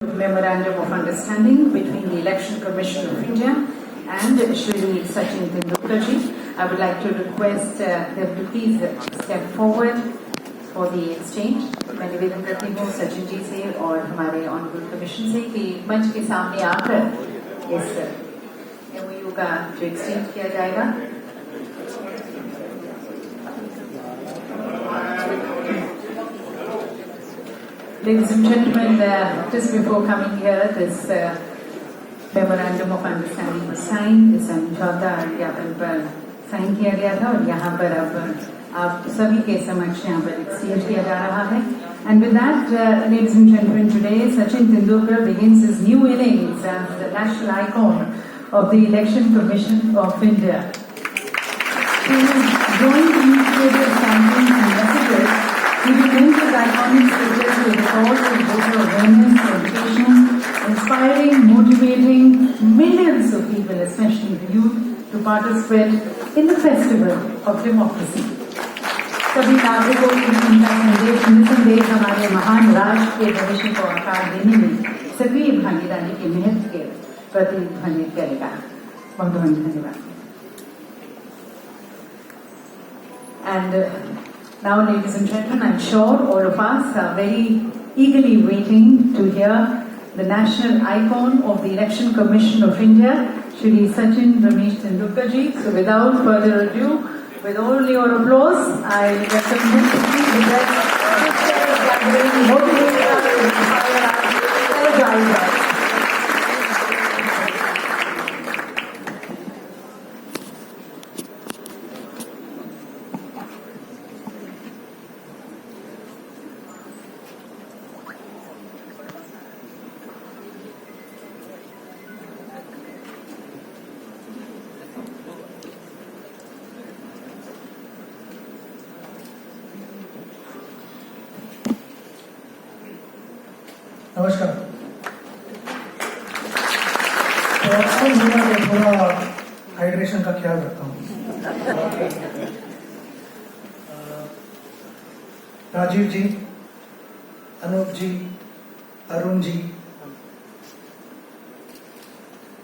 Memorandum of Understanding between the Election Commission of India and Shri Sachin Tendulkar ji. I would like to request them to please step forward for the exchange. मैं निवेदन करती हूँ सचिन जी से और हमारे honourable commission से कि मंच के सामने आकर इस MOU का जो एक्सचेंज किया जाएगा. Ladies and gentlemen, just before coming here, this memorandum of understanding was signed. इस समझौता ज्ञापन पर साइन किया गया था और यहाँ पर अब आप सभी के समक्ष यहाँ पर एक्सचेंज किया जा रहा है. And with that, ladies and gentlemen, today Sachin Tendulkar begins his new innings as the national icon of the Election Commission of India. His growing initiatives, campaigns and messages, he begins his iconic status with the cause of voter awareness, education, inspiring, motivating millions of people, especially the youth, to participate in the festival of democracy. सभी नागरिकों की उनका संदेश हमारे महान राष्ट्र के भविष्य को आकार देने में सक्रिय भागीदारी के महत्व के प्रतिध्वनित करेगा. बहुत बहुत धन्यवाद. And now, ladies and gentlemen, I'm sure all of us are very eagerly waiting to hear the national icon of the Election Commission of India, Shri Sachin Ramesh Tendulkar ji. So without further ado, with all your applause, I welcome him to please address this gathering, motivate us, inspire us, energize us. नमस्कार. मैं थोड़ा hydration का ख्याल रखता हूँ. राजीव जी, अनूप जी, Arun ji,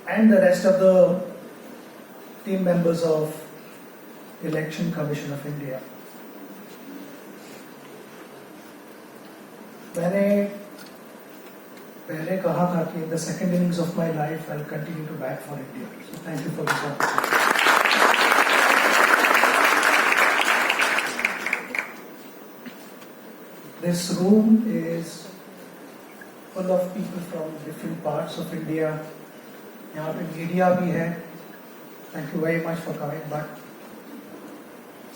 and the rest of the team members of Election Commission of India. मैंने पहले कहा था कि the second innings of my life I'll continue to bat for India. So thank you for this opportunity. This room is full of people from different parts of India. यहाँ पे media भी है. Thank you very much for coming. But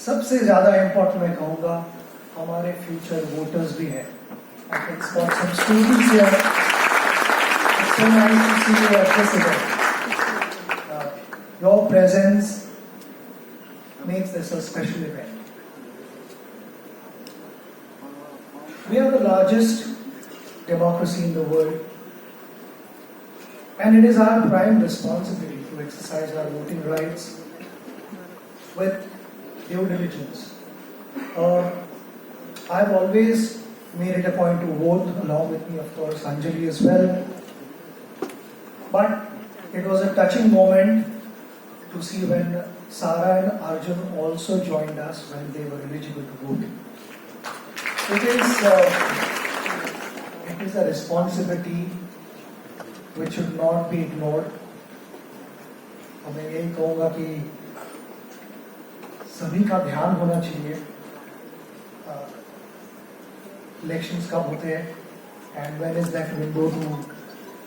सबसे ज़्यादा important मैं कहूँगा हमारे future voters भी हैं. I can spot some students here. It's so nice to see you at this event. Your presence makes this a special event. We are the largest democracy in the world, and it is our prime responsibility to exercise our voting rights with due diligence. I've always made it a point to vote, along with me, of course, Anjali as well. But it was a touching moment to see when Sara and Arjun also joined us when they were eligible to vote. It is a responsibility which should not be ignored. और मैं यही कहूँगा कि सभी का ध्यान होना चाहिए. Elections कब होते हैं and when is that window to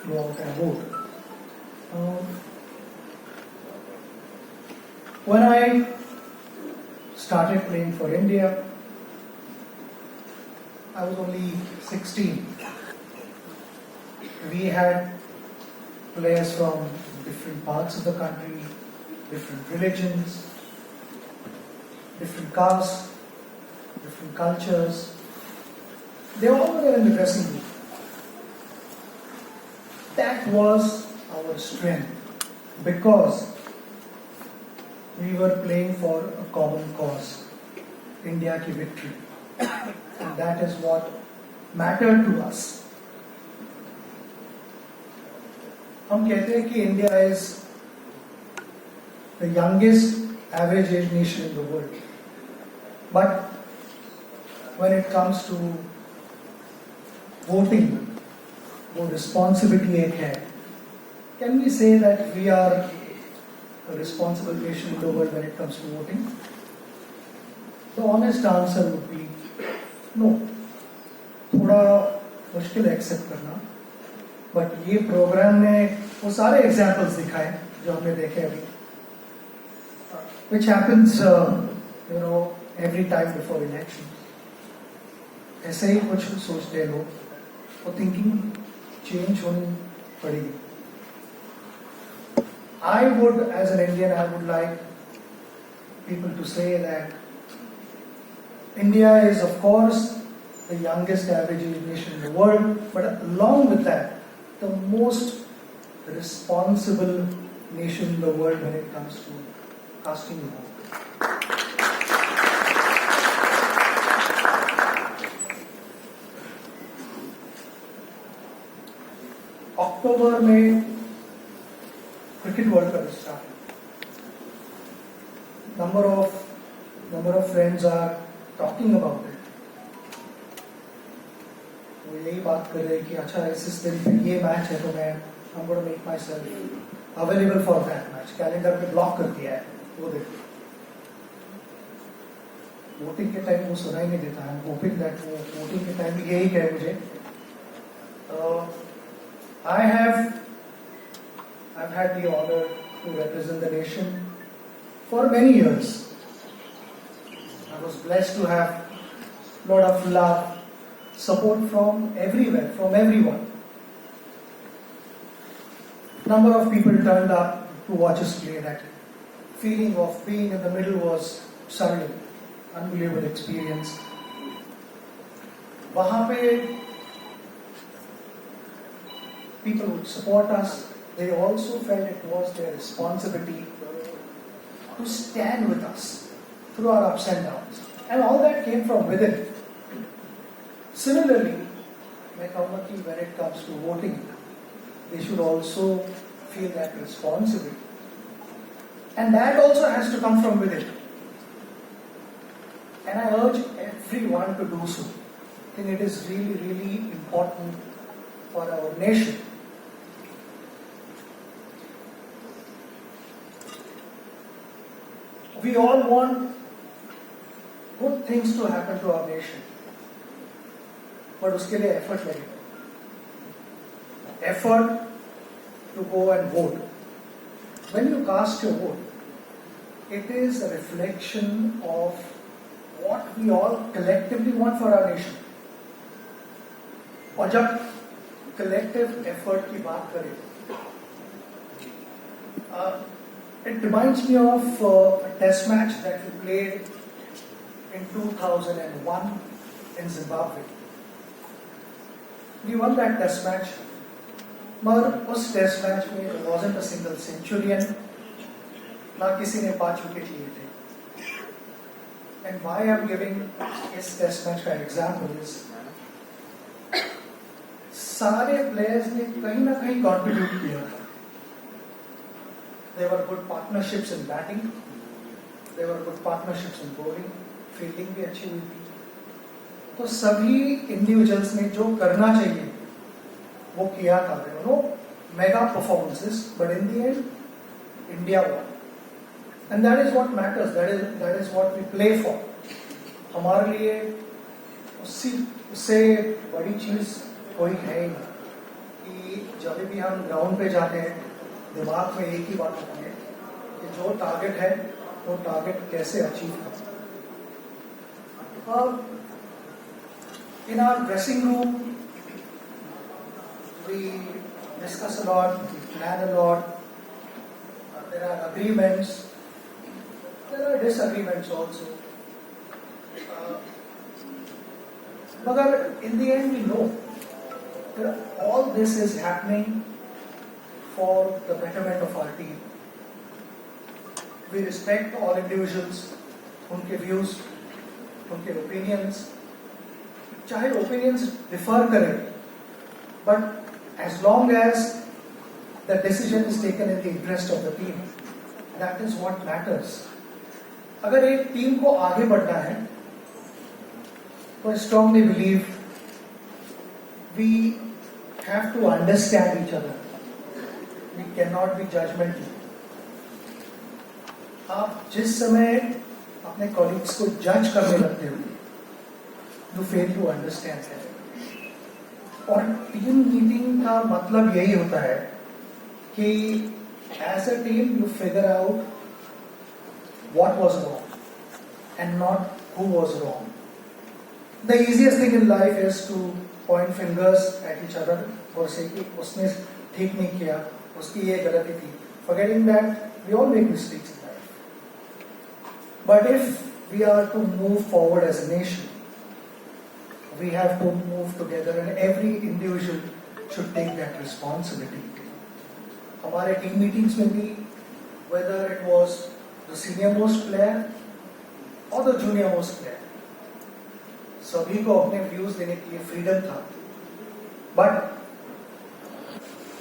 go out and vote. When I started playing for India, I was only 16. We had players from different parts of the country, different religions, different castes, different cultures. They were all there in the dressing room. That was our strength because we were playing for a common cause, India ki victory. And that is what mattered to us. हम कहते हैं कि India is the youngest average age nation in the world, but when it comes to voting, वो responsibility एक है. Can we say that we are a responsible nation in the world when it comes to voting? The honest answer would be no. थोड़ा मुश्किल है accept करना, but ये programme ने वो सारे एग्जाम्पल्स दिखाए जो हमने देखे अभी, which happens every time before election. ऐसे ही कुछ सोचते हैं लोग, वो थिंकिंग चेंज होनी पड़ेगी. I would, as an Indian, I would like people to say that India is, of course, the youngest average age nation in the world, but along with that, the most responsible nation in the world when it comes to casting a vote. अक्टूबर में cricket world cup start. Number of friends are talking about it. वो यही बात कर रहे हैं कि अच्छा इस दिन पे ये मैच है तो मैं I'm going to make myself available for that match. Calendar पे ब्लॉक कर दिया है. वो देखो वोटिंग के टाइम वो सुनाई नहीं देता है. होपिंग दैट वो वोटिंग के टाइम यही कहे मुझे. I've had the honor to represent the nation for many years. I was blessed to have a lot of love, support from everywhere, from everyone. Number of people turned up to watch us play. That feeling of being in the middle was surreal, unbelievable experience. वहाँ पे people would support us. They also felt it was their responsibility to stand with us through our ups and downs. And all that came from within. Similarly, मैं कहूँगा कि when it comes to voting, they should also feel that responsibility. And that also has to come from within. And I urge everyone to do so. I think it is really, really important for our nation. We all want good things to happen to our nation, but उसके लिए effort लगेगा. Effort to go and vote. When you cast your vote, it is a reflection of what we all collectively want for our nation. और जब collective effort की बात करें, it reminds me of a test match that we played in 2001 in Zimbabwe. We won that test match, but उस test match में there wasn't a single centurion, ना किसी ने 5 विकेट लिए थे. And why I'm giving इस test match का example is सारे players ने कहीं ना कहीं contribute किया था. There were good partnerships in batting. There were good partnerships in bowling. Fielding भी अच्छी हुई थी. तो सभी individuals ने जो करना चाहिए वो किया था. There were no mega performances, but in the end, India won. And that is what matters. That is what we play for. हमारे लिए उससे बड़ी चीज कोई है ही नहीं कि जब भी हम ग्राउंड पे जाते हैं दिमाग में एक ही बात होती है कि जो टारगेट है वो टारगेट कैसे अचीव करें. In our dressing room, we discuss a lot, we plan a lot. There are agreements, there are disagreements also. But in the end, we know that all this is happening for the betterment of our team. We respect all individuals, उनके views, उनके opinions. चाहे opinions differ करें, but as long as the decision is taken in the interest of the team. That is what matters. अगर एक team को आगे बढ़ना है, तो I strongly believe we have to understand each other. We cannot be judgmental. आप जिस समय अपने कॉलीग्स को जज करने लगते हो, you fail to understand them. और टीम मीटिंग का मतलब यही होता है कि as a team you figure out what was wrong and not who was wrong. The easiest thing in life is to point fingers at each other और say कि उसने ठीक नहीं किया, उसकी ये गलती थी, forgetting that we all make mistakes in life. But if we are to move forward as a nation, we have to move together and every individual should take that responsibility. हमारे टीम मीटिंग्स में भी, whether it was the senior most player or the junior most player, सभी को अपने views देने के लिए freedom था, but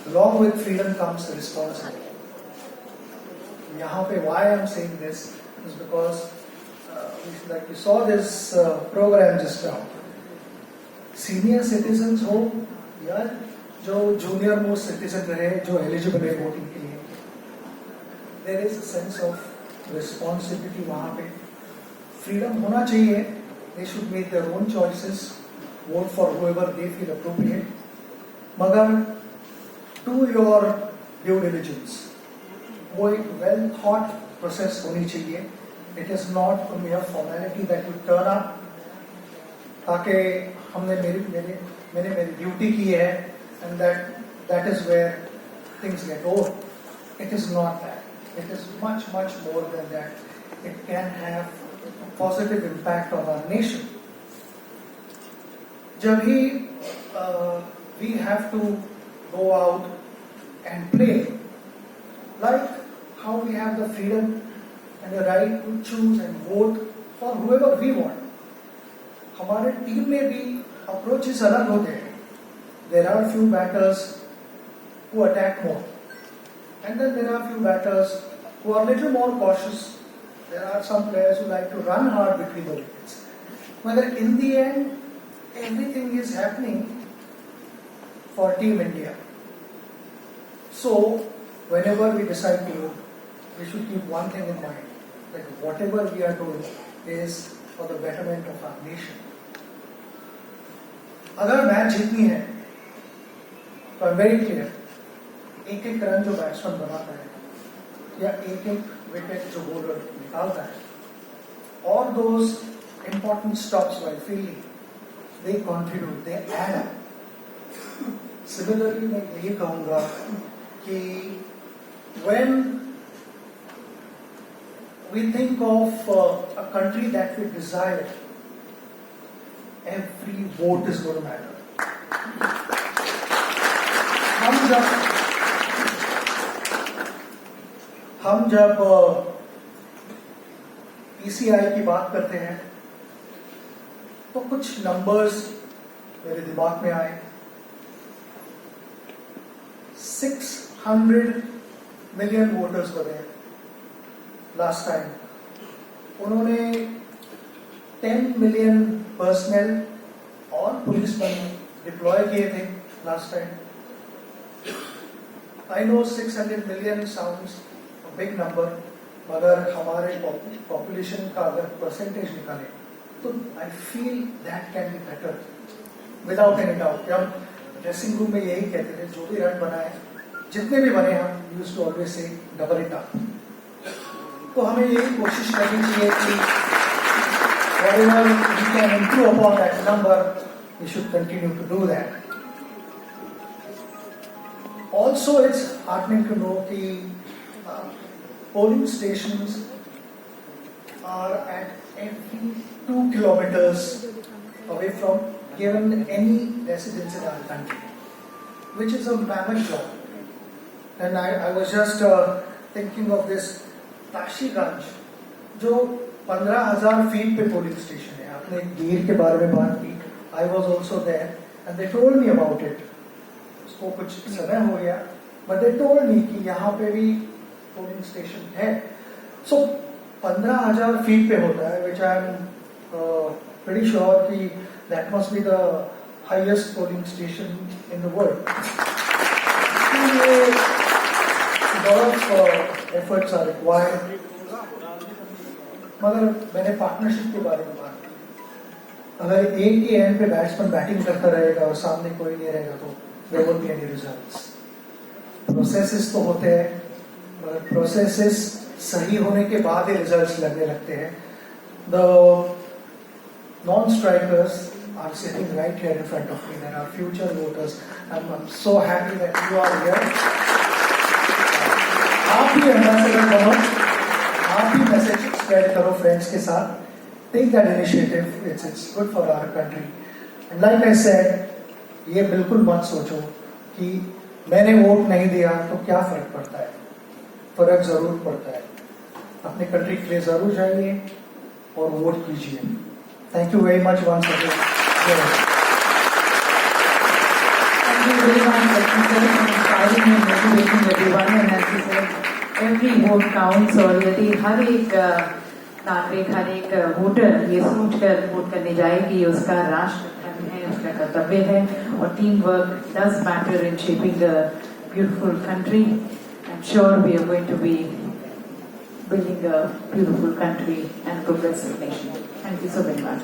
along with freedom comes the responsibility. यहाँ पे why I am saying this is because like we saw this program just now. Senior citizens हो या जो junior most citizen रहे, जो eligible है voting के लिए, there is a sense of responsibility वहाँ पे. Freedom होना चाहिए. They should make their own choices, vote for whoever they feel appropriate. मगर do your due diligence. वो एक well thought process होनी चाहिए. It is not a mere formality that you turn up ताकि हमने मेरी ड्यूटी की है and that is where things get over. It is not that. It is much more than that. It can have a positive impact on our nation. जब ही we have to go out and play, like how we have the freedom and the right to choose and vote for whoever we want. हमारे team में भी approaches अलग होते हैं. There are few batters who attack more, and then there are few batters who are little more cautious. There are some players who like to run hard between the wickets. But in the end, everything is happening for Team India. So, whenever we decide to do, we should keep one thing in mind, that whatever we are doing is for the betterment of our nation. अगर match जीतनी है, तो I'm very clear, एक run जो batsman बनाता है या एक wicket जो बॉलर निकालता है, all those important stops while fielding, they contribute, they add up. Similarly, मैं यही कहूँगा कि when we think of a country that we desire, every vote is going to matter. हम जब PCI की बात करते हैं, तो कुछ नंबर्स मेरे दिमाग में आए. 600 million वोटर्स बने लास्ट टाइम. उन्होंने 10 million पर्सनल और पुलिसमैन डिप्लॉय किए थे last time. I know 600 million sounds a big number, मगर हमारे पॉपुलेशन का अगर परसेंटेज निकाले तो I feel that can be better without any doubt. हम ड्रेसिंग रूम में यही कहते थे, जो भी रन बनाए, जितने भी बने, हम used to always say double it up. तो हमें यही कोशिश करनी चाहिए कि whatever we can improve upon that number, we should continue to do that. Also, it's heartening to know that polling stations are at every 2 kilometers away from given any residence in our country, which is a mammoth job. And I was just thinking of this Tashiganj, जो 15,000 feet पे polling station है. आपने गिर के बारे में बात की. I was also there and they told me about it. उसको कुछ समय हो गया, बट दे टोल्ड मी कि यहाँ पे भी पोलिंग स्टेशन है. सो 15,000 फीट पे होता है, विच आई एम pretty sure कि that must be the highest polling station in the world. lot of efforts are required. मगर मैंने पार्टनरशिप के बारे में बात की. अगर एक ही एंड पे बैट्समैन बैटिंग करता रहेगा और सामने कोई नहीं रहेगा तो there won't be any results. Processes तो होते हैं, मगर प्रोसेसेस सही होने के बाद ही रिजल्ट्स लगने लगते हैं. The non-strikers are sitting right here in front of me. There are future voters. I'm so happy that you are here. आप भी एम्बेसडर बनो, आप भी मैसेज स्प्रेड करो फ्रेंड्स के साथ. Take that initiative. It's good for our country. And like I said, ये बिल्कुल मत सोचो कि मैंने वोट नहीं दिया तो क्या फर्क पड़ता है. फर्क जरूर पड़ता है. अपने कंट्री के लिए जरूर जाइए और वोट कीजिए. Thank you very much once again. Thank you very much, Lakshmi sir, for inspiring and motivating everyone. And as you said, every vote counts. और यदि हर एक नागरिक, हर एक वोटर ये सोचकर वोट करने जाए कि उसका राष्ट्र धर्म है, उसका कर्तव्य है, और team work does matter in shaping a beautiful country. I'm sure we are going to be building a beautiful country and progressive nation. Thank you so very much.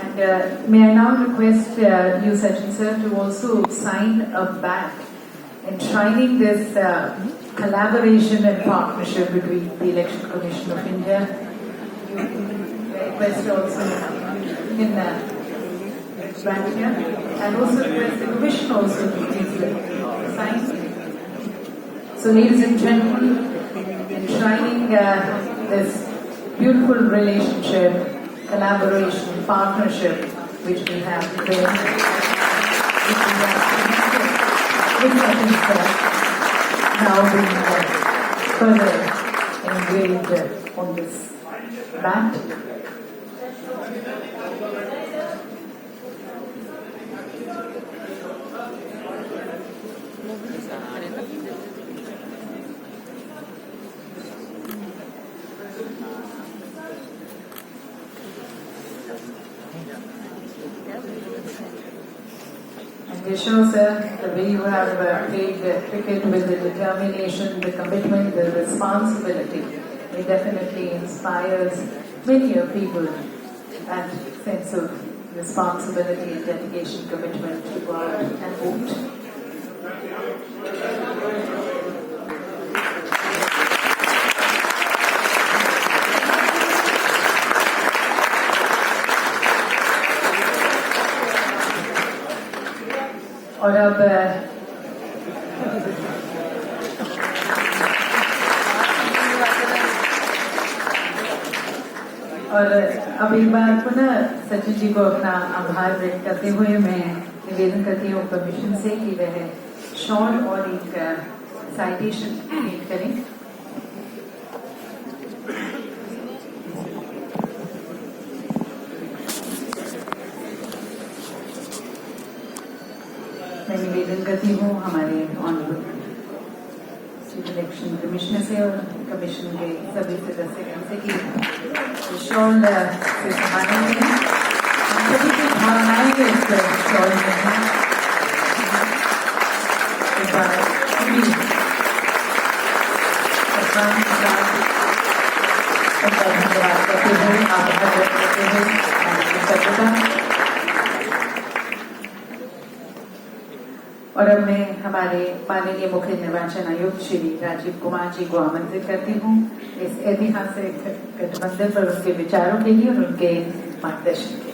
And may I now request you, Sachin sir, to also sign a back enshrining this collaboration and partnership between the Election Commission of India. You request also in back here, and also request the Commission also to please sign. So, ladies and gentlemen, enshrining this beautiful relationship, collaboration, partnership which we have today, which we have with Sachin sir, now being further engraved on this bat. And we're sure, sir, the way you have played cricket with the determination, the commitment, the responsibility, it definitely inspires many people that sense of responsibility and dedication, commitment to go out and vote. और अब एक बार पुनः सचिन जी को अपना आभार व्यक्त करते हुए मैं निवेदन करती हूँ कमीशन से कि वह शॉल और एक साइटेशन भेंट करें. मैं निवेदन करती हूँ हमारे ऑनरेबल चीफ इलेक्शन कमिश्नर से और कमीशन के सभी सदस्यगण से कि शॉल से संभालने में हम सभी की भावनाएं इस शॉल में हैं. एक बार पूरी सरकार के साथ धन्यवाद करते हुए, आभार व्यक्त करते हुए कृतज्ञता. और अब मैं हमारे माननीय मुख्य निर्वाचन आयुक्त श्री राजीव कुमार जी को आमंत्रित करती हूँ इस ऐतिहासिक गठबंधन पर उनके विचारों के लिए और उनके मार्गदर्शन के लिए.